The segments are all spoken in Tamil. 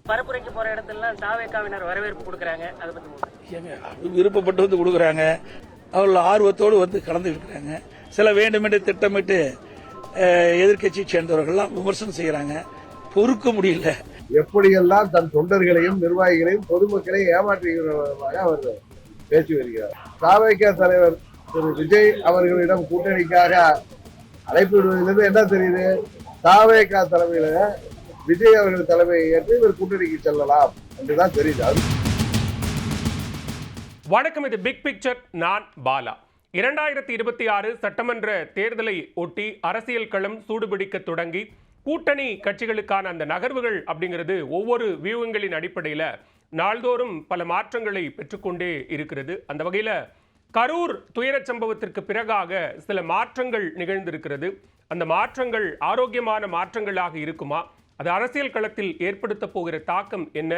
பரப்புரைக்கு போற இடத்துலலாம் தாவேக்காவினர் வரவேற்பு கொடுக்குறாங்க. அதை பத்தி ஏங்க அது விருப்பப்பட்டு வந்து கொடுக்குறாங்க. அவர்கள் ஆர்வத்தோடு வந்து கலந்து இருக்கிறாங்க. சில வேண்டுமென்று திட்டமிட்டு எதிர்கட்சி சேர்ந்தவர்கள்லாம் விமர்சனம் செய்யறாங்க. பொறுக்க முடியல. எப்படியெல்லாம் தன் தொண்டர்களையும் நிர்வாகிகளையும் பொதுமக்களையும் ஏமாற்றுகிறவர்களாக அவர் பேசி வருகிறார். தாவேகா தலைவர் திரு விஜய் அவர்களிடம் கூட்டணிக்காக அழைப்பு விடுவதிலிருந்து என்ன தெரியுது? தாவேகா தலைமையில விஜய் அவர்கள் தலைமையை ஏற்று இவர் கூட்டணிக்கு செல்லலாம் என்றுதான் தெரியுது. வணக்கம், இது பிக் பிக்சர். நான் பாலா. 2026 சட்டமன்ற தேர்தலை ஒட்டி அரசியல் களம் சூடுபிடிக்க தொடங்கி கூட்டணி கட்சிகளுக்கான அந்த நகர்வுகள் அப்படிங்கிறது ஒவ்வொரு வியூகங்களின் அடிப்படையில் நாள்தோறும் பல மாற்றங்களை பெற்றுக்கொண்டே இருக்கிறது. அந்த வகையில் கரூர் துயரச் சம்பவத்திற்கு பிறகாக சில மாற்றங்கள் நிகழ்ந்திருக்கிறது. அந்த மாற்றங்கள் ஆரோக்கியமான மாற்றங்களாக இருக்குமா? அது அரசியல் களத்தில் ஏற்படுத்த போகிற தாக்கம் என்ன?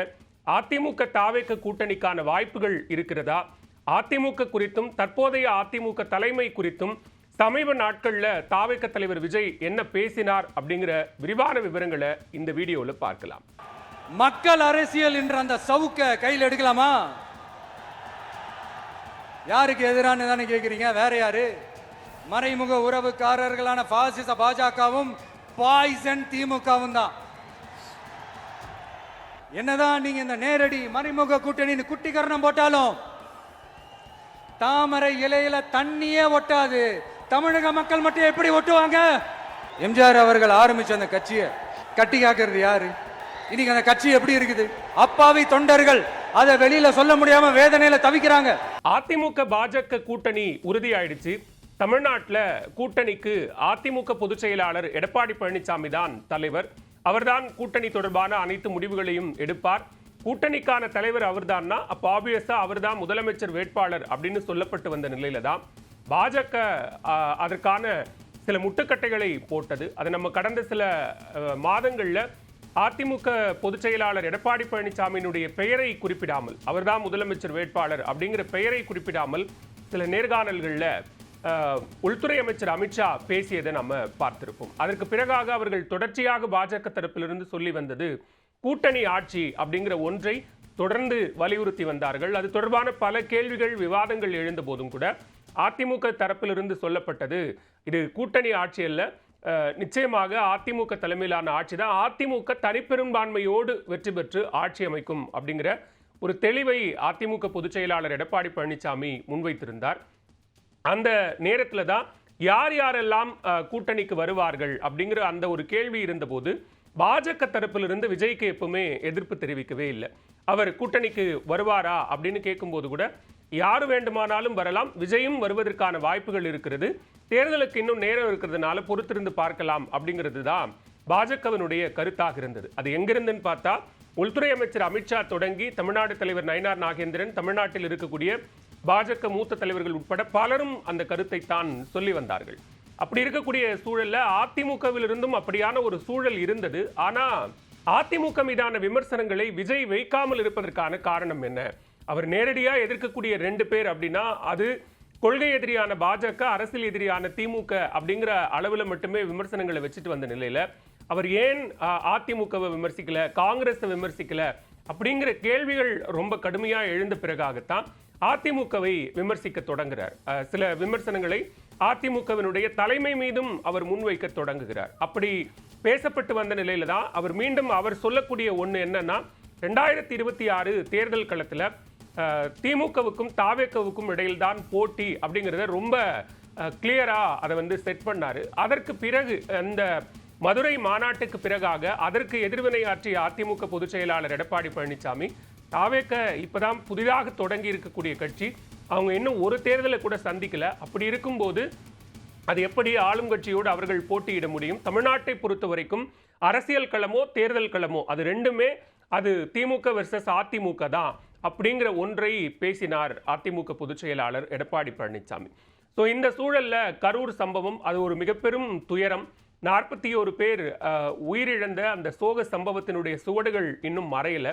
அதிமுக தாவேக கூட்டணிக்கான வாய்ப்புகள் இருக்கிறதா? அதிமுக குறித்தும் தற்போதைய அதிமுக தலைமை குறித்தும் சமீப நாட்களில் தாவேக தலைவர் விஜய் என்ன பேசினார் அப்படிங்கிற விரிவான விவரங்களை இந்த வீடியோவில் பார்க்கலாம். மக்கள் அரசியல் என்ற அந்த சவுக்க கையில் எடுக்கலாமா? யாருக்கு எதிரான தானே கேட்குறீங்க? வேற யாரு? மறைமுக உறவுக்காரர்களான பாசிச பாஜகவும் பாய்சன் திமுகவும் தான். என்னதான் நீங்க இந்த நேரடி மறைமுக கூட்டணி குட்டிகரணம் போட்டாலும் தாமரை இலையில தண்ணியே ஒட்டாது. தமிழக மக்கள் மட்டும் எப்படி ஒட்டுவாங்க? எம்ஜிஆர் அவர்கள் ஆரம்பிச்ச அந்த கட்சியை கட்டி காக்கிறது யாரு? இன்னைக்கு அந்த கட்சி எப்படி இருக்குது? அப்பாவி தொண்டர்கள் அதை வெளியில சொல்ல முடியாம வேதனையில தவிக்கிறாங்க. அதிமுக பாஜக கூட்டணி உறுதியாயிடுச்சு. தமிழ்நாட்டில் கூட்டணிக்கு அதிமுக பொதுச் செயலாளர் எடப்பாடி பழனிசாமி தான் தலைவர். அவர்தான் கூட்டணி தொடர்பான அனைத்து முடிவுகளையும் எடுப்பார். கூட்டணிக்கான தலைவர் அவர்தான்னா அப்போ ஆப்வியஸா அவர்தான் முதலமைச்சர் வேட்பாளர் அப்படின்னு சொல்லப்பட்டு வந்த நிலையில தான் பாஜக அதற்கான சில முட்டுக்கட்டைகளை போட்டது. அது நம்ம கடந்த சில மாதங்கள்ல அதிமுக பொதுச் செயலாளர் எடப்பாடி பழனிசாமியினுடைய பெயரை குறிப்பிடாமல், அவர்தான் முதலமைச்சர் வேட்பாளர் அப்படிங்கிற பெயரை குறிப்பிடாமல் சில நேர்காணல்களில் உள்துறை அமைச்சர் அமித்ஷா பேசியதை நம்ம பார்த்திருப்போம். அதற்கு பிறகாக அவர்கள் தொடர்ச்சியாக பாஜக தரப்பிலிருந்து சொல்லி வந்தது கூட்டணி ஆட்சி அப்படிங்கிற ஒன்றை தொடர்ந்து வலியுறுத்தி வந்தார்கள். அது தொடர்பான பல கேள்விகள் விவாதங்கள் எழுந்த போதும் கூட அதிமுக தரப்பிலிருந்து சொல்லப்பட்டது இது கூட்டணி ஆட்சி அல்ல, நிச்சயமாக அதிமுக தலைமையிலான ஆட்சி தான், அதிமுக தனிப்பெரும்பான்மையோடு வெற்றி பெற்று ஆட்சி அமைக்கும் அப்படிங்கிற ஒரு தெளிவை அதிமுக பொதுச் செயலாளர் எடப்பாடி பழனிசாமி முன்வைத்திருந்தார். அந்த நேரத்தில் தான் யார் யாரெல்லாம் கூட்டணிக்கு வருவார்கள் அப்படிங்கிற அந்த ஒரு கேள்வி இருந்தபோது பாஜக தரப்பிலிருந்து விஜய்க்கு எப்பவுமே எதிர்ப்பு தெரிவிக்கவே இல்லை. அவர் கூட்டணிக்கு வருவாரா அப்படின்னு கேட்கும்போது கூட யாரு வேண்டுமானாலும் வரலாம், விஜயும் வருவதற்கான வாய்ப்புகள் இருக்கிறது, தேர்தலுக்கு இன்னும் நேரம் இருக்கிறதுனால பொறுத்திருந்து பார்க்கலாம் அப்படிங்கிறது தான் பாஜகவினுடைய கருத்தாக இருந்தது. அது எங்கிருந்துன்னு பார்த்தா உள்துறை அமைச்சர் அமித்ஷா தொடங்கி தமிழ்நாடு தலைவர் நயினார் நாகேந்திரன், தமிழ்நாட்டில் இருக்கக்கூடிய பாஜக மூத்த தலைவர்கள் உட்பட பலரும் அந்த கருத்தை தான் சொல்லி வந்தார்கள். அப்படி இருக்கக்கூடிய சூழல்ல அதிமுகவிலிருந்தும் அப்படியான ஒரு சூழல் இருந்தது. ஆனா அதிமுக மீதான விமர்சனங்களை விஜய் வைக்காமல் இருப்பதற்கான காரணம் என்ன? அவர் நேரடியா எதிர்க்கக்கூடிய 2 பேர் அப்படின்னா அது கொள்கை எதிரியான பாஜக, அரசியல் எதிரியான திமுக அப்படிங்கிற அளவுல மட்டுமே விமர்சனங்களை வச்சுட்டு வந்த நிலையில அவர் ஏன் அதிமுகவை விமர்சிக்கல, காங்கிரஸை விமர்சிக்கல அப்படிங்கிற கேள்விகள் ரொம்ப கடுமையா எழுந்த பிறகாகத்தான் அதிமுகவை விமர்சிக்க தொடங்குகிறார். சில விமர்சனங்களை அதிமுகவினுடைய தலைமை மீதும் அவர் முன்வைக்க தொடங்குகிறார். அப்படி பேசப்பட்டு வந்த நிலையில தான் அவர் மீண்டும் அவர் சொல்லக்கூடிய ஒன்று என்னன்னா 2026 தேர்தல் களத்தில் திமுகவுக்கும் தாவேகவுக்கும் இடையில் தான் போட்டி அப்படிங்கிறத ரொம்ப கிளியரா அதை செட் பண்ணாரு. அதற்கு பிறகு அந்த மதுரை மாநாட்டுக்கு பிறகாக அதற்கு எதிர்வினை ஆற்றிய அதிமுக பொதுச் செயலாளர் எடப்பாடி பழனிசாமி தாவேக இப்பதான் புதிதாக தொடங்கி இருக்கக்கூடிய கட்சி, அவங்க இன்னும் ஒரு தேர்தலை கூட சந்திக்கல, அப்படி இருக்கும்போது அது எப்படி ஆளும் கட்சியோடு அவர்கள் போட்டியிட முடியும்? தமிழ்நாட்டை பொறுத்த வரைக்கும் அரசியல் களமோ தேர்தல் களமோ அது ரெண்டுமே அது திமுக வெர்சஸ் அதிமுக தான் அப்படிங்கிற ஒன்றை பேசினார் அதிமுக பொதுச் செயலாளர் எடப்பாடி பழனிசாமி. ஸோ இந்த சூழல்ல கரூர் சம்பவம் அது ஒரு மிகப்பெரும் துயரம். 41 பேர் உயிரிழந்த அந்த சோக சம்பவத்தினுடைய சுவடுகள் இன்னும் மறையல.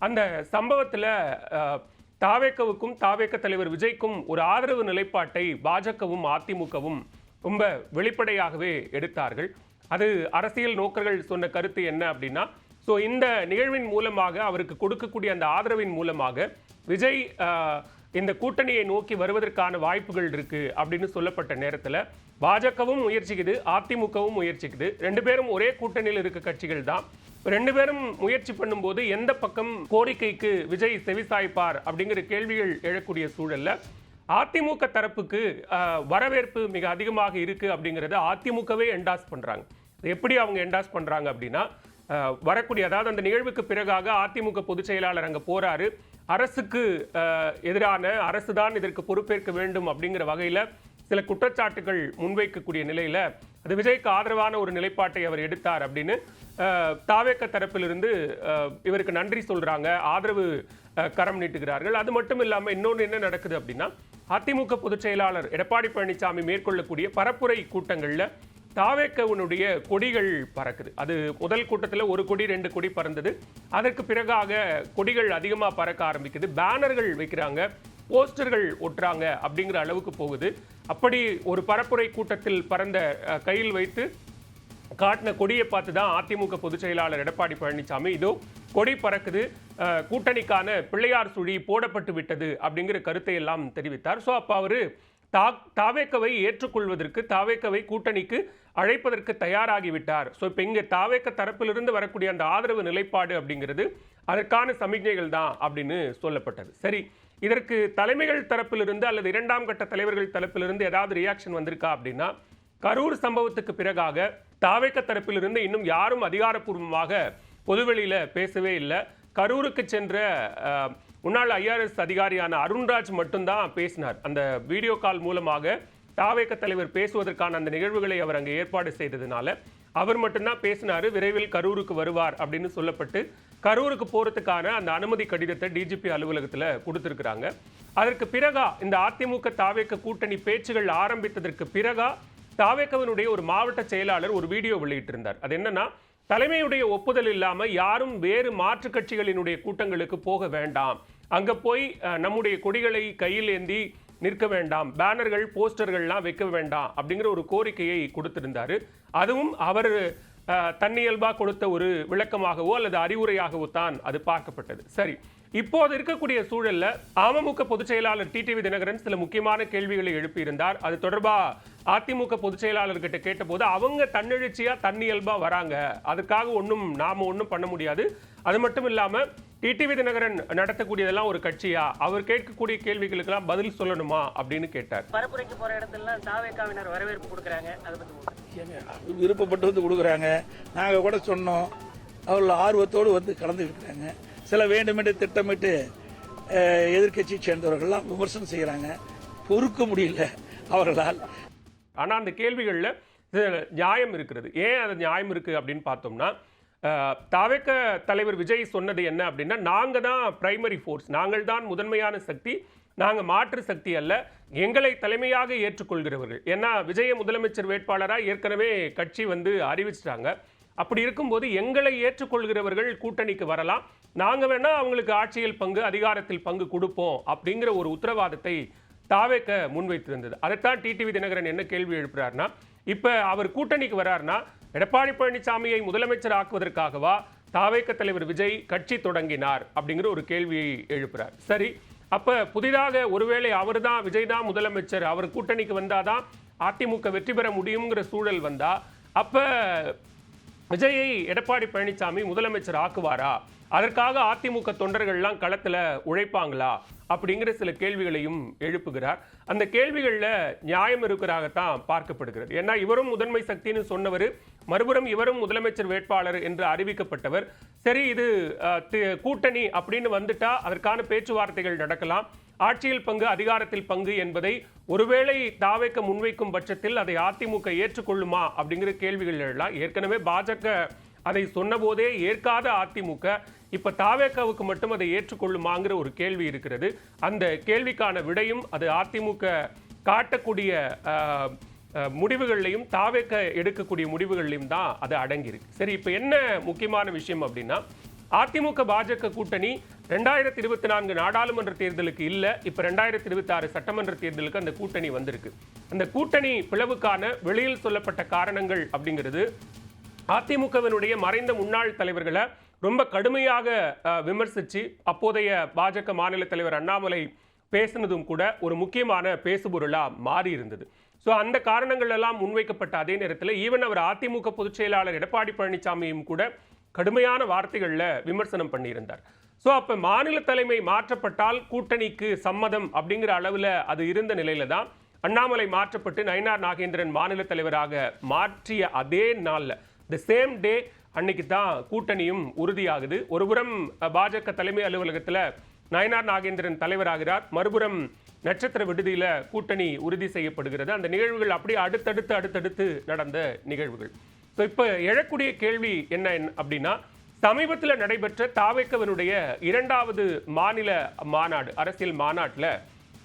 அந்த சம்பவத்தில் தாவேகவுக்கும் தாவேக தலைவர் விஜய்க்கும் ஒரு ஆதரவு நிலைப்பாட்டை பாஜகவும் அதிமுகவும் ரொம்ப வெளிப்படையாகவே எடுத்தார்கள். அது அரசியல் நோக்கர்கள் சொன்ன கருத்து என்ன அப்படின்னா ஸோ இந்த நிகழ்வின் மூலமாக அவருக்கு கொடுக்கக்கூடிய அந்த ஆதரவின் மூலமாக விஜய் இந்த கூட்டணியை நோக்கி வருவதற்கான வாய்ப்புகள் இருக்கு அப்படின்னு சொல்லப்பட்ட நேரத்தில் பாஜகவும் முயற்சிக்குது, அதிமுகவும் முயற்சிக்குது. ரெண்டு பேரும் ஒரே கூட்டணியில் இருக்க கட்சிகள் தான். ரெண்டு பேரும் முயற்சி பண்ணும்போது எந்த பக்கம் கோரிக்கைக்கு விஜய் செவிசாய்ப்பார் அப்படிங்கிற கேள்விகள் எழக்கூடிய சூழல்ல அதிமுக தரப்புக்கு வரவேற்பு மிக அதிகமாக இருக்கு அப்படிங்கறத அதிமுகவே என்டாஸ் பண்றாங்க. எப்படி அவங்க என்டாஸ் பண்றாங்க அப்படின்னா, வரக்கூடிய அதாவது அந்த நிகழ்வுக்கு பிறகாக அதிமுக பொதுச் செயலாளர் அங்க போறாரு. அரசுக்கு எதிரான அரசு தான் இதற்கு பொறுப்பேற்க வேண்டும் அப்படிங்கிற வகையில சில குற்றச்சாட்டுகள் முன்வைக்கக்கூடிய நிலையில அது விஜய்க்கு ஆதரவான ஒரு நிலைப்பாட்டை அவர் எடுத்தார் அப்படின்னு தாவேக தரப்பிலிருந்து இவருக்கு நன்றி சொல்றாங்க, ஆதரவு கரம் நீட்டுகிறார்கள். அது மட்டும் இல்லாம இன்னொன்று என்ன நடக்குது அப்படின்னா, அதிமுக பொதுச் செயலாளர் எடப்பாடி பழனிசாமி மேற்கொள்ளக்கூடிய பரப்புரை கூட்டங்கள்ல தாவேக்கவனுடைய கொடிகள் பறக்குது. அது முதல் கூட்டத்தில் 1 கொடி 2 கொடி பறந்தது. அதற்கு பிறகாக கொடிகள் அதிகமாக பறக்க ஆரம்பிக்குது. பேனர்கள் வைக்கிறாங்க, போஸ்டர்கள் ஒட்டுறாங்க அப்படிங்கிற அளவுக்கு போகுது. அப்படி ஒரு பரப்புரை கூட்டத்தில் பறந்த கையில் வைத்து காட்டின கொடியை பார்த்து தான் அதிமுக பொதுச் செயலாளர் எடப்பாடி பழனிசாமி இதோ கொடி பறக்குது, கூட்டணிக்கான பிள்ளையார் சுழி போடப்பட்டு விட்டது அப்படிங்கிற கருத்தை எல்லாம் தெரிவித்தார். ஸோ அப்போ அவர் தாவேக்கவை ஏற்றுக்கொள்வதற்கு, தாவேக்கவை கூட்டணிக்கு அழைப்பதற்கு தயாராகிவிட்டார். ஸோ இப்போ இங்கே தாவேக்க தரப்பிலிருந்து வரக்கூடிய அந்த ஆதரவு நிலைப்பாடு அப்படிங்கிறது அதற்கான சமிக்ஞைகள் தான் அப்படின்னு சொல்லப்பட்டது. சரி, இதற்கு தலைமைகள் தரப்பிலிருந்து அல்லது 2ஆம் கட்ட தலைவர்கள் தரப்பிலிருந்து ஏதாவது ரியாக்ஷன் வந்திருக்கா அப்படின்னா, கரூர் சம்பவத்துக்கு பிறகாக தாவேக்க தரப்பிலிருந்து இன்னும் யாரும் அதிகாரப்பூர்வமாக பொதுவெளியில பேசவே இல்லை. கரூருக்கு சென்ற முன்னாள் IRS அதிகாரியான அருண்ராஜ் மட்டும்தான் பேசினார். அந்த வீடியோ கால் மூலமாக தாவேக்க தலைவர் பேசுவதற்கான அந்த நிகழ்வுகளை அவர் அங்கே ஏற்பாடு செய்ததுனால அவர் மட்டும்தான் பேசினார். விரைவில் கரூருக்கு வருவார் அப்படின்னு சொல்லப்பட்டு கரூருக்கு போறதுக்கான அந்த அனுமதி கடிதத்தை DGP அலுவலகத்தில் கொடுத்திருக்கிறாங்க. அதற்கு பிறகா இந்த அதிமுக தாவேக்க கூட்டணி பேச்சுகள் ஆரம்பித்ததற்கு பிறகா தாவேக்கவனுடைய ஒரு மாவட்ட செயலாளர் ஒரு வீடியோ வெளியிட்டிருந்தார். அது என்னன்னா, தலைமையுடைய ஒப்புதல் இல்லாம யாரும் வேறு மாற்று கட்சிகளினுடைய கூட்டங்களுக்கு போக வேண்டாம், அங்க போய் நம்முடைய கொடிகளை கையில் ஏந்தி நிற்க வேண்டாம், பேனர்கள் போஸ்டர்கள்லாம் வைக்க வேண்டாம் அப்படிங்கிற ஒரு கோரிக்கையை கொடுத்திருந்தாரு. அதுவும் அவர் தன்னியல்பா கொடுத்த ஒரு விளக்கமாகவோ அல்லது அறிவுரையாகவோ தான் அது பார்க்கப்பட்டது. சரி, இப்போது இருக்கக்கூடிய சூழல்ல அமமுக பொதுச் செயலாளர் TTV தினகரன் சில முக்கியமான கேள்விகளை எழுப்பியிருந்தார். அது தொடர்பா அதிமுக பொதுச் செயலாளர்கிட்ட கேட்டபோது அவங்க தன்னெழுச்சியா தன்னியல்பா வராங்க, அதுக்காக நாம ஒன்றும் பண்ண முடியாது. அது மட்டும் இல்லாம TTV தினகரன் நடத்தக்கூடியதெல்லாம் ஒரு கட்சியா, அவர் கேட்கக்கூடிய கேள்விகளுக்கெல்லாம் பதில் சொல்லணுமா அப்படின்னு கேட்டார். பரப்புரைக்கு போற இடத்துல தாவேக்காவினர் வரவேற்பு கொடுக்குறாங்க, அதை பத்தி விருப்பப்பட்டு வந்து கொடுக்குறாங்க. நாங்க கூட சொன்னோம், அவர்கள் ஆர்வத்தோடு வந்து கலந்து இருக்கிறாங்க. சில வேண்டுமென்று திட்டமிட்டு எதிர்கட்சி சேர்ந்தவர்கள்லாம் விமர்சனம் செய்கிறாங்க, பொறுக்க முடியல அவர்களால். ஆனால் அந்த கேள்விகளில் நியாயம் இருக்கிறது. ஏன் அது நியாயம் இருக்குது அப்படின்னு பார்த்தோம்னா, தாவேக்க தலைவர் விஜய் சொன்னது என்ன அப்படின்னா, நாங்கள் தான் பிரைமரி ஃபோர்ஸ், நாங்கள் தான் முதன்மையான சக்தி, நாங்கள் மாற்று சக்தி அல்ல, எங்களை தலைமையாக ஏற்றுக்கொள்கிறவர்கள். ஏன்னா விஜய முதலமைச்சர் வேட்பாளராக ஏற்கனவே கட்சி அறிவிச்சிட்டாங்க. அப்படி இருக்கும்போது எங்களை ஏற்றுக்கொள்கிறவர்கள் கூட்டணிக்கு வரலாம், நாங்கள் வேணா அவங்களுக்கு ஆட்சியில் பங்கு அதிகாரத்தில் பங்கு கொடுப்போம் அப்படிங்கிற ஒரு உத்தரவாதத்தை தாவேக்க முன்வைத்திருந்தது. அதைத்தான் TTV தினகரன் என்ன கேள்வி எழுப்புறாருன்னா, இப்ப அவர் கூட்டணிக்கு வராருன்னா எடப்பாடி பழனிசாமியை முதலமைச்சர் ஆக்குவதற்காகவா தாவேக்க தலைவர் விஜய் கட்சி தொடங்கினார் அப்படிங்கிற ஒரு கேள்வியை எழுப்புறார். சரி, அப்ப புதிதாக ஒருவேளை அவர் தான் விஜய் தான் முதலமைச்சர், அவர் கூட்டணிக்கு வந்தாதான் அதிமுக வெற்றி பெற முடியுங்கிற சூழல் வந்தா அப்ப விஜயை எடப்பாடி பழனிசாமி முதலமைச்சர் ஆக்குவாரா, அதற்காக அதிமுக தொண்டர்கள்லாம் களத்துல உழைப்பாங்களா அப்படிங்கிற சில கேள்விகளையும் எழுப்புகிறார். அந்த கேள்விகள்ல நியாயம் இருக்கிறாகத்தான் பார்க்கப்படுகிறது. ஏன்னா இவரும் முதன்மை சக்தின்னு சொன்னவர், மறுபுறம் இவரும் முதலமைச்சர் வேட்பாளர் என்று அறிவிக்கப்பட்டவர். சரி, இது கூட்டணி அப்படின்னு வந்துட்டா அதற்கான பேச்சுவார்த்தைகள் நடக்கலாம், ஆட்சியில் பங்கு அதிகாரத்தில் பங்கு என்பதை ஒருவேளை தாவேக்க முன்வைக்கும் பட்சத்தில் அதை அதிமுக ஏற்றுக்கொள்ளுமா அப்படிங்கிற கேள்விகள் எல்லாம் ஏற்கனவே பாஜக அதை சொன்ன போதே ஏற்காத அதிமுக இப்ப தாவேக்காவுக்கு மட்டும் அதை ஏற்றுக்கொள்ளுமாங்கிற ஒரு கேள்வி இருக்கிறது. அந்த கேள்விக்கான விடையும் அது அதிமுக காட்டக்கூடிய முடிவுகள்லையும் தாவேக்க எடுக்கக்கூடிய முடிவுகள்லையும் தான் அது அடங்கியிருக்கு. சரி, இப்ப என்ன முக்கியமான விஷயம் அப்படின்னா, அதிமுக பாஜக கூட்டணி 2024 நாடாளுமன்ற தேர்தலுக்கு இல்ல, இப்ப 2026 சட்டமன்ற தேர்தலுக்கு அந்த கூட்டணி வந்திருக்கு. அந்த கூட்டணி பிளவுக்கான வெளியில் சொல்லப்பட்ட காரணங்கள் அப்படிங்கிறது அதிமுகவினுடைய மறைந்த முன்னாள் தலைவர்களை ரொம்ப கடுமையாக விமர்சித்து அப்போதைய பாஜக மாநில தலைவர் அண்ணாமலை பேசினதும் கூட ஒரு முக்கியமான பேசுபொருளாக மாறி இருந்தது. ஸோ அந்த காரணங்கள் எல்லாம் முன்வைக்கப்பட்ட அதே நேரத்தில் ஈவன் அவர் அதிமுக பொதுச் செயலாளர் எடப்பாடி பழனிசாமியும் கூட கடுமையான வார்த்தைகளில் விமர்சனம் பண்ணியிருந்தார். ஸோ அப்போ மாநில தலைமை மாற்றப்பட்டால் கூட்டணிக்கு சம்மதம் அப்படிங்கிற அளவில் அது இருந்த நிலையில தான் அண்ணாமலை மாற்றப்பட்டு நயினார் நாகேந்திரன் மாநில தலைவராக மாற்றிய அதே நாளில் தி சேம் டே அன்னைக்கு தான் கூட்டணியும் உறுதியாகுது. ஒருபுறம் பாஜக தலைமை அலுவலகத்தில் நயினார் நாகேந்திரன் தலைவராகிறார், மறுபுறம் நட்சத்திர விடுதியில் கூட்டணி உறுதி செய்யப்படுகிறது. அந்த நிகழ்வுகள் அப்படியே அடுத்தடுத்து நடந்த நிகழ்வுகள். ஸோ இப்போ எழக்கூடிய கேள்வி என்ன அப்படின்னா, சமீபத்தில் நடைபெற்ற தாவேக்கவினுடைய 2வது மாநில மாநாடு, அரசியல் மாநாட்டில்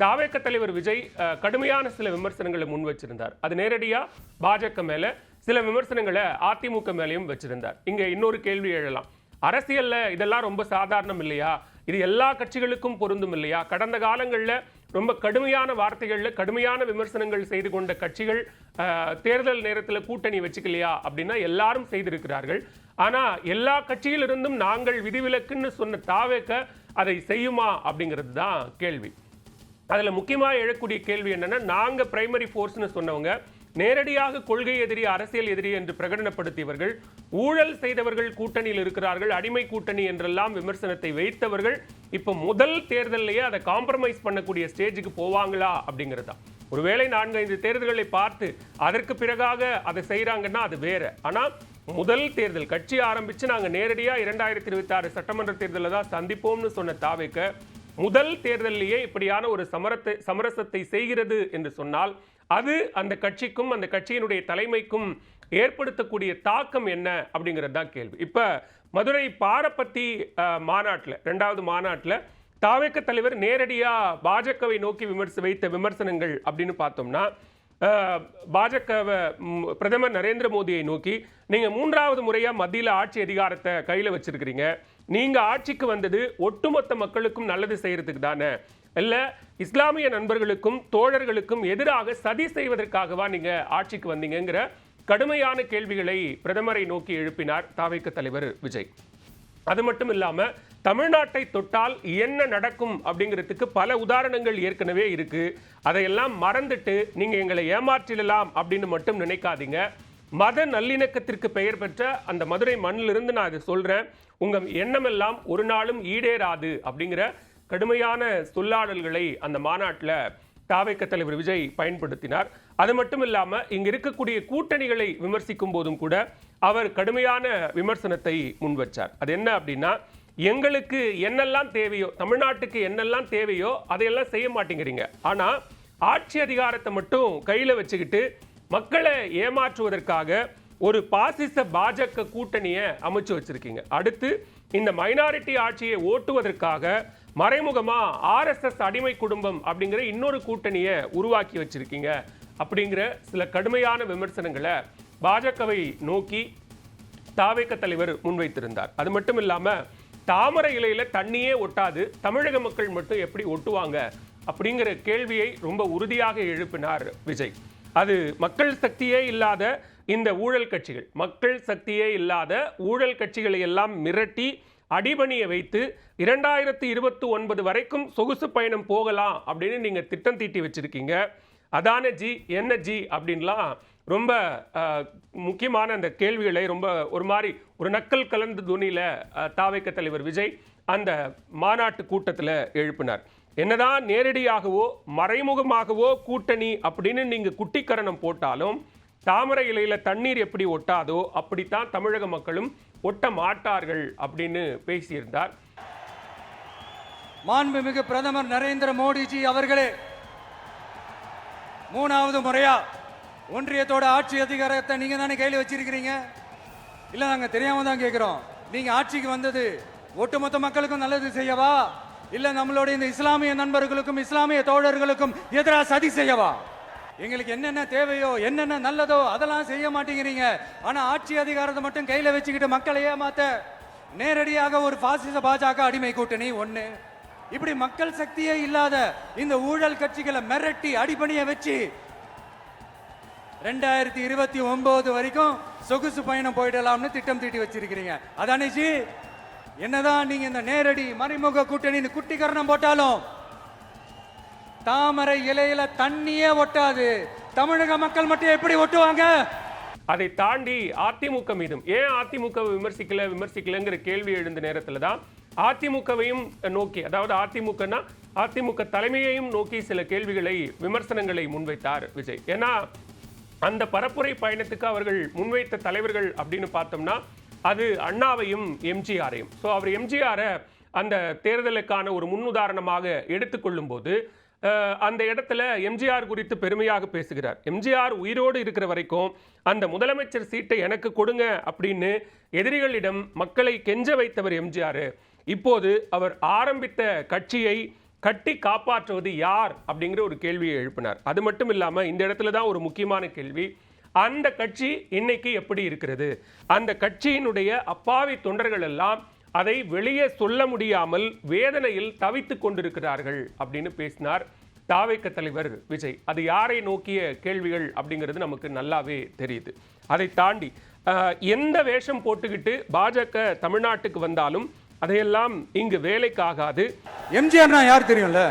தாவேக்க தலைவர் விஜய் கடுமையான சில விமர்சனங்களை முன் வச்சிருந்தார். அது நேரடியாக பாஜக மேலே, சில விமர்சனங்களை அதிமுக மேலேயும் வச்சிருந்தார். இங்கே இன்னொரு கேள்வி எழலாம், அரசியல்ல இதெல்லாம் ரொம்ப சாதாரணம் இல்லையா, இது எல்லா கட்சிகளுக்கும் பொருந்தும் இல்லையா, கடந்த காலங்களில் ரொம்ப கடுமையான வார்த்தைகளில் கடுமையான விமர்சனங்கள் செய்து கொண்ட கட்சிகள் தேர்தல் நேரத்தில் கூட்டணி வச்சுக்கலையா அப்படின்னா எல்லாரும் செய்திருக்கிறார்கள். ஆனால் எல்லா கட்சியிலிருந்தும் நாங்கள் விதிவிலக்குன்னு சொன்ன தாவேக்க அதை செய்யுமா அப்படிங்கிறது தான் கேள்வி. அதில் முக்கியமாக எழக்கூடிய கேள்வி என்னன்னா, நாங்கள் பிரைமரி ஃபோர்ஸ்னு சொன்னவங்க நேரடியாக கொள்கை எதிரி, அரசியல் எதிரி என்று பிரகடனப்படுத்தியவர்கள், ஊழல் செய்தவர்கள் கூட்டணியில் இருக்கிறார்கள், அடிமை கூட்டணி என்றெல்லாம் விமர்சனத்தை வைத்தவர்கள் இப்போ முதல் தேர்தலையே அதை காம்ப்ரமைஸ் பண்ணக்கூடிய ஸ்டேஜுக்கு போவாங்களா அப்படிங்கிறது தான். ஒருவேளை 4-5 தேர்தல்களை பார்த்து அதற்கு பிறகாக அதை செய்கிறாங்கன்னா அது வேற. ஆனால் முதல் தேர்தல் கட்சி ஆரம்பித்து நாங்கள் நேரடியாக 2026 சட்டமன்ற தேர்தலில் தான் சந்திப்போம்னு சொன்ன தாவேக்க முதல் தேர்தலிலேயே இப்படியான ஒரு சமரசத்தை செய்கிறது என்று சொன்னால் அது அந்த கட்சிக்கும் அந்த கட்சியினுடைய தலைமைக்கும் ஏற்படுத்தக்கூடிய தாக்கம் என்ன அப்படிங்கிறது தான் கேள்வி. இப்போ மதுரை பாரப்பத்தி மாநாட்டில் 2வது மாநாட்டில் தாவேக்க தலைவர் நேரடியாக பாஜகவை நோக்கி வைத்த விமர்சனங்கள் அப்படின்னு பார்த்தோம்னா, பாஜகவை பிரதமர் நரேந்திர மோடியை நோக்கி, நீங்கள் 3வது முறையாக மத்தியில் ஆட்சி அதிகாரத்தை கையில் வச்சிருக்கிறீங்க, நீங்கள் ஆட்சிக்கு வந்தது ஒட்டுமொத்த மக்களுக்கும் நல்லது செய்யறதுக்கு தானே, இல்லை இஸ்லாமிய நண்பர்களுக்கும் தோழர்களுக்கும் எதிராக சதி செய்வதற்காகவா நீங்கள் ஆட்சிக்கு வந்தீங்கிற கடுமையான கேள்விகளை பிரதமரை நோக்கி எழுப்பினார் தாவேக்க தலைவர் விஜய். அது மட்டும் இல்லாமல் தமிழ்நாட்டை தொட்டால் என்ன நடக்கும் அப்படிங்கிறதுக்கு பல உதாரணங்கள் ஏற்கனவே இருக்கு, அதையெல்லாம் மறந்துட்டு நீங்கள் எங்களை ஏமாற்றிடலாம் அப்படின்னு மட்டும் நினைக்காதீங்க. மத நல்லிணக்கத்திற்கு பெயர் பெற்ற அந்த மதுரை மண்ணிலிருந்து நான் இதை சொல்கிறேன், உங்கள் எண்ணமெல்லாம் ஒரு நாளும் ஈடேறாது அப்படிங்கிற கடுமையான சொல்லாடல்களை அந்த மாநாட்டில் தாவேக்க தலைவர் விஜய் பயன்படுத்தினார். அது மட்டும் இல்லாமல் இங்கு இருக்கக்கூடிய கூட்டணிகளை விமர்சிக்கும் போதும் கூட அவர் கடுமையான விமர்சனத்தை முன்வச்சார். அது என்ன அப்படின்னா, எங்களுக்கு என்னெல்லாம் தேவையோ, தமிழ்நாட்டுக்கு என்னெல்லாம் தேவையோ அதையெல்லாம் செய்ய மாட்டேங்கிறீங்க, ஆனால் ஆட்சி அதிகாரத்தை மட்டும் கையில் வச்சுக்கிட்டு மக்களை ஏமாற்றுவதற்காக ஒரு பாசிச பாஜக கூட்டணியை அமைச்சு வச்சிருக்கீங்க. அடுத்து இந்த மைனாரிட்டி ஆட்சியை ஓட்டுவதற்காக மறைமுகமா RSS அடிமை குடும்பம் அப்படிங்கிற இன்னொரு கூட்டணியை உருவாக்கி வச்சிருக்கீங்க அப்படிங்கிற சில கடுமையான விமர்சனங்களை பாஜகவை நோக்கி தாவேக்க தலைவர் முன்வைத்திருந்தார். அது மட்டும் இல்லாம தாமரை இலையில தண்ணியே ஒட்டாது, தமிழக மக்கள் மட்டும் எப்படி ஒட்டுவாங்க அப்படிங்கிற கேள்வியை ரொம்ப உறுதியாக எழுப்பினார் விஜய். அது மக்கள் சக்தியே இல்லாத இந்த ஊழல் கட்சிகள், மக்கள் சக்தியே இல்லாத ஊழல் கட்சிகளை எல்லாம் மிரட்டி அடிபணிய வைத்து 2029 வரைக்கும் சொகுசு பயணம் போகலாம் அப்படின்னு நீங்க திட்டம் தீட்டி வச்சிருக்கீங்க. அதான ஜி என்ன ஜி அப்படின்லாம் ரொம்ப முக்கியமான அந்த கேள்விகளை ரொம்ப ஒரு மாதிரி ஒரு நக்கல் கலந்த துணியில தாவேக்க தலைவர் விஜய் அந்த மாநாட்டு கூட்டத்தில் எழுப்பினார். என்னதான் நேரடியாகவோ மறைமுகமாகவோ கூட்டணி அப்படின்னு நீங்க குட்டிக்கரணம் போட்டாலும் தாமரை இலையில தண்ணீர் எப்படி ஒட்டாதோ அப்படித்தான் தமிழக மக்களும் ஒட்ட மாட்டார்கள் அப்படின்னு பேசியிருந்தார். மாண்புமிகு பிரதமர் நரேந்திர மோடிஜி அவர்களே, 3வது முறையா ஒன்றியத்தோட ஆட்சி அதிகாரத்தை நீங்க தானே கையில் வச்சிருக்கிறீங்க. இல்ல நாங்க தெரியாம தான் கேட்கிறோம், நீங்க ஆட்சிக்கு வந்தது ஒட்டுமொத்த மக்களுக்கும் நல்லது செய்யவா, இல்ல நம்மளுடைய இந்த இஸ்லாமிய நண்பர்களுக்கும் இஸ்லாமிய தோழர்களுக்கும் எதிராக சதி செய்யவா? எங்களுக்கு என்னென்ன தேவையோ என்னென்ன நல்லதோ அதெல்லாம் செய்ய மாட்டேங்கிறீங்க. ஆனா ஆட்சி அதிகாரத்தை மட்டும் கையில வச்சுக்கிட்டு மக்களை ஏமாத்த நேரடியாக ஒரு பாசிச பாஜக அடிமை கூட்டணி ஒண்ணு, இப்படி மக்கள் சக்தியே இல்லாத இந்த ஊழல் கட்சிகளை மிரட்டி அடிபணிய வச்சு 2029 வரைக்கும் சொகுசு பயணம் போயிடலாம்னு திட்டம் தீட்டி வச்சிருக்கிறீங்க. அதானே ஜி? என்னதான் நீங்க இந்த நேரடி மறைமுக கூட்டணின்னு குட்டிகரணம் போட்டாலும் தாமரை இலையில தண்ணியே ஒட்டாது. தமிழக மக்கள் மட்டும் எப்படி ஒட்டுவாங்க? அதை தாண்டி அதிமுக மீதும் ஏன் அதிமுக விமர்சிக்கலங்கிற கேள்வி எழுந்த நேரத்துல தான் அதிமுகவையும் நோக்கி, அதாவது அதிமுக தலைமையையும் நோக்கி சில கேள்விகளை, விமர்சனங்களை முன்வைத்தார் விஜய். ஏன்னா அந்த பரப்புரை பயணத்துக்கு அவர்கள் முன்வைத்த தலைவர்கள் அப்படின்னு பார்த்தோம்னா அது அண்ணாவையும் எம்ஜிஆரையும். ஸோ அவர் எம்ஜிஆரை அந்த தேர்தலுக்கான ஒரு முன்னுதாரணமாக எடுத்துக்கொள்ளும் போது அந்த இடத்துல எம்ஜிஆர் குறித்து பெருமையாக பேசுகிறார். எம்ஜிஆர் உயிரோடு இருக்கிற வரைக்கும் அந்த முதலமைச்சர் சீட்டை எனக்கு கொடுங்க அப்படின்னு எதிரிகளிடம் மக்களை கெஞ்ச வைத்தவர் எம்ஜிஆர். இப்போது அவர் ஆரம்பித்த கட்சியை கட்டி காப்பாற்றுவது யார் அப்படிங்கிற ஒரு கேள்வியை எழுப்பினார். அது மட்டும் இல்லாமல் இந்த இடத்துல தான் ஒரு முக்கியமான கேள்வி, அந்த கட்சி இன்னைக்கு எப்படி இருக்கிறது? அந்த கட்சியினுடைய அப்பாவி தொண்டர்கள் எல்லாம் அதை வெளியே சொல்ல முடியாமல் வேதனையில் தவித்துக் கொண்டிருக்கிறார்கள் அப்படின்னு பேசினார் தாவேக தலைவர் விஜய். அது யாரை நோக்கிய கேள்விகள் அப்படிங்கிறது நமக்கு நல்லாவே தெரியுது. அதை தாண்டி எந்த வேஷம் போட்டுக்கிட்டு பாஜக தமிழ்நாட்டுக்கு வந்தாலும் அதையெல்லாம் இங்கு வேலைக்கு ஆகாது. எம்ஜிஆர்னா யார் தெரியும்ல?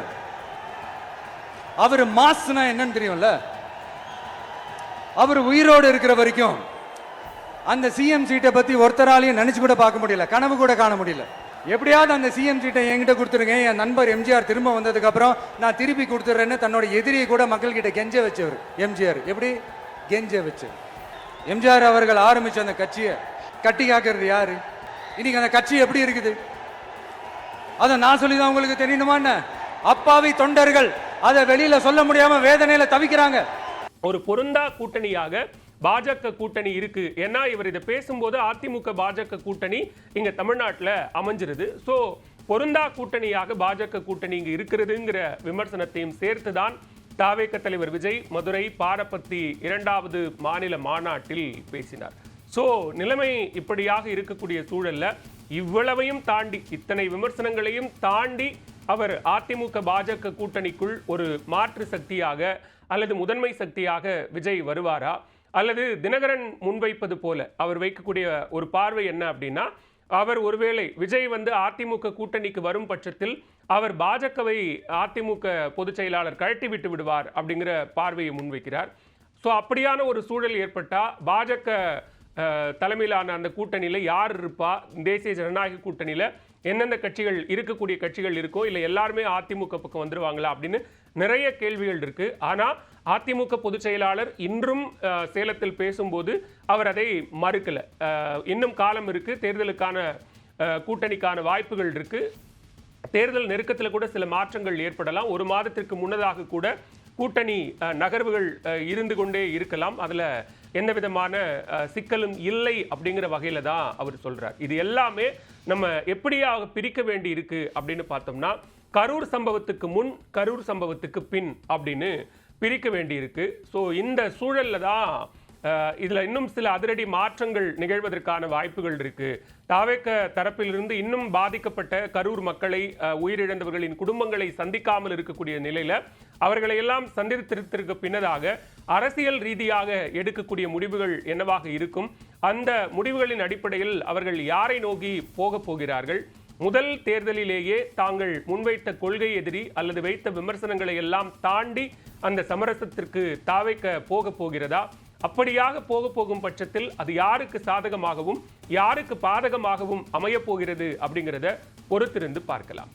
அவர் மாஸ்னா என்னன்னு தெரியும்ல? அவர் உயிரோடு இருக்கிற வரைக்கும் அந்த சிஎம் சீட்டை பத்தி ஒருத்தராலையும் நினைச்சு கூட பார்க்க முடியல, கனவு கூட காண முடியல. எப்படியாவது அந்த சிஎம் சீட்டை என்கிட்ட கொடுத்துருங்க, என் நண்பர் எம்ஜிஆர் திரும்ப வந்ததுக்கு அப்புறம் நான் திருப்பி கொடுத்துட்றேன்னு தன்னோட எதிரியை கூட மக்கள் கிட்ட கெஞ்ச வச்சவர் எம்ஜிஆர். எப்படி கெஞ்ச வச்சு எம்ஜிஆர் அவர்கள் ஆரம்பிச்ச அந்த கட்சியை கட்டி காக்கிறது யாரு? இன்னைக்கு அந்த கட்சி எப்படி இருக்குது? அதை நான் சொல்லிதான் உங்களுக்கு தெரியணுமா என்ன? அப்பாவி தொண்டர்கள் அதை வெளியில சொல்ல முடியாம வேதனையில தவிக்கிறாங்க. ஒரு பொருந்தா கூட்டணியாக பாஜக கூட்டணி இருக்கு. ஏன்னா இவர் இதை பேசும்போது அதிமுக பாஜக கூட்டணி இங்க தமிழ்நாட்டில் அமைஞ்சிருது. ஸோ பொருந்தா கூட்டணியாக பாஜக கூட்டணி இங்க இருக்கிறதுங்கிற விமர்சனத்தையும் சேர்த்துதான் தாவேக தலைவர் விஜய் மதுரை பாரபத்தி 2வது மாநில மாநாட்டில் பேசினார். ஸோ நிலைமை இப்படியாக இருக்கக்கூடிய சூழல்ல இவ்வளவையும் தாண்டி, இத்தனை விமர்சனங்களையும் தாண்டி அவர் அதிமுக பாஜக கூட்டணிக்குள் ஒரு மாற்று சக்தியாக அல்லது முதன்மை சக்தியாக விஜய் வருவாரா? அல்லது தினகரன் முன்வைப்பது போல அவர் வைக்கக்கூடிய ஒரு பார்வை என்ன அப்படின்னா, அவர் ஒருவேளை விஜய் அதிமுக கூட்டணிக்கு வரும் பட்சத்தில் அவர் பாஜகவை அதிமுக பொதுச் செயலாளர் கழட்டி விட்டு விடுவார் அப்படிங்கிற பார்வையை முன்வைக்கிறார். ஸோ அப்படியான ஒரு சூழல் ஏற்பட்டா பாஜக தலைமையிலான அந்த கூட்டணியில யார் இருப்பா? தேசிய ஜனநாயக கூட்டணியில எந்தெந்த கட்சிகள், இருக்கக்கூடிய கட்சிகள் இருக்கோ, இல்லை எல்லாருமே அதிமுக பக்கம் வந்துருவாங்களா அப்படின்னு நிறைய கேள்விகள் இருக்கு. ஆனா அதிமுக பொதுச் செயலாளர் இன்றும் சேலத்தில் பேசும்போது அவர் அதை மறுக்கல. இன்னும் காலம் இருக்கு, தேர்தலுக்கான கூட்டணிக்கான வாய்ப்புகள் இருக்கு, தேர்தல் நெருக்கத்தில் கூட சில மாற்றங்கள் ஏற்படலாம், ஒரு மாதத்திற்கு முன்னதாக கூட கூட்டணி நகர்வுகள் இருந்து கொண்டே இருக்கலாம், அதுல எந்த விதமான சிக்கலும் இல்லை அப்படிங்கிற வகையில தான் அவர் சொல்றார். இது எல்லாமே நம்ம எப்படியாக பிரிக்க வேண்டி இருக்கு அப்படின்னு பார்த்தோம்னா, கரூர் சம்பவத்துக்கு முன், கரூர் சம்பவத்துக்கு பின் அப்படின்னு பிரிக்க வேண்டி இருக்கு. ஸோ இந்த சூழல்ல தான் இதுல இன்னும் சில அதிரடி மாற்றங்கள் நிகழ்வதற்கான வாய்ப்புகள் இருக்கு. தாவேக தரப்பிலிருந்து இன்னும் பாதிக்கப்பட்ட கரூர் மக்களை, உயிரிழந்தவர்களின் குடும்பங்களை சந்திக்காமல் இருக்கக்கூடிய நிலையில அவர்களை எல்லாம் சந்தித்திருக்க பின்னதாக அரசியல் ரீதியாக எடுக்கக்கூடிய முடிவுகள் என்னவாக இருக்கும்? அந்த முடிவுகளின் அடிப்படையில் அவர்கள் யாரை நோக்கி போக போகிறார்கள்? முதல் தேர்தலிலேயே தாங்கள் முன்வைத்த கொள்கை எதிரி அல்லது வைத்த விமர்சனங்களை எல்லாம் தாண்டி அந்த சமரசத்திற்கு தாவேக போக போகிறதா? அப்படியாக போகும் பட்சத்தில் அது யாருக்கு சாதகமாகவும் யாருக்கு பாதகமாகவும் அமைய போகிறது அப்படிங்கிறத பொறுத்திருந்து பார்க்கலாம்.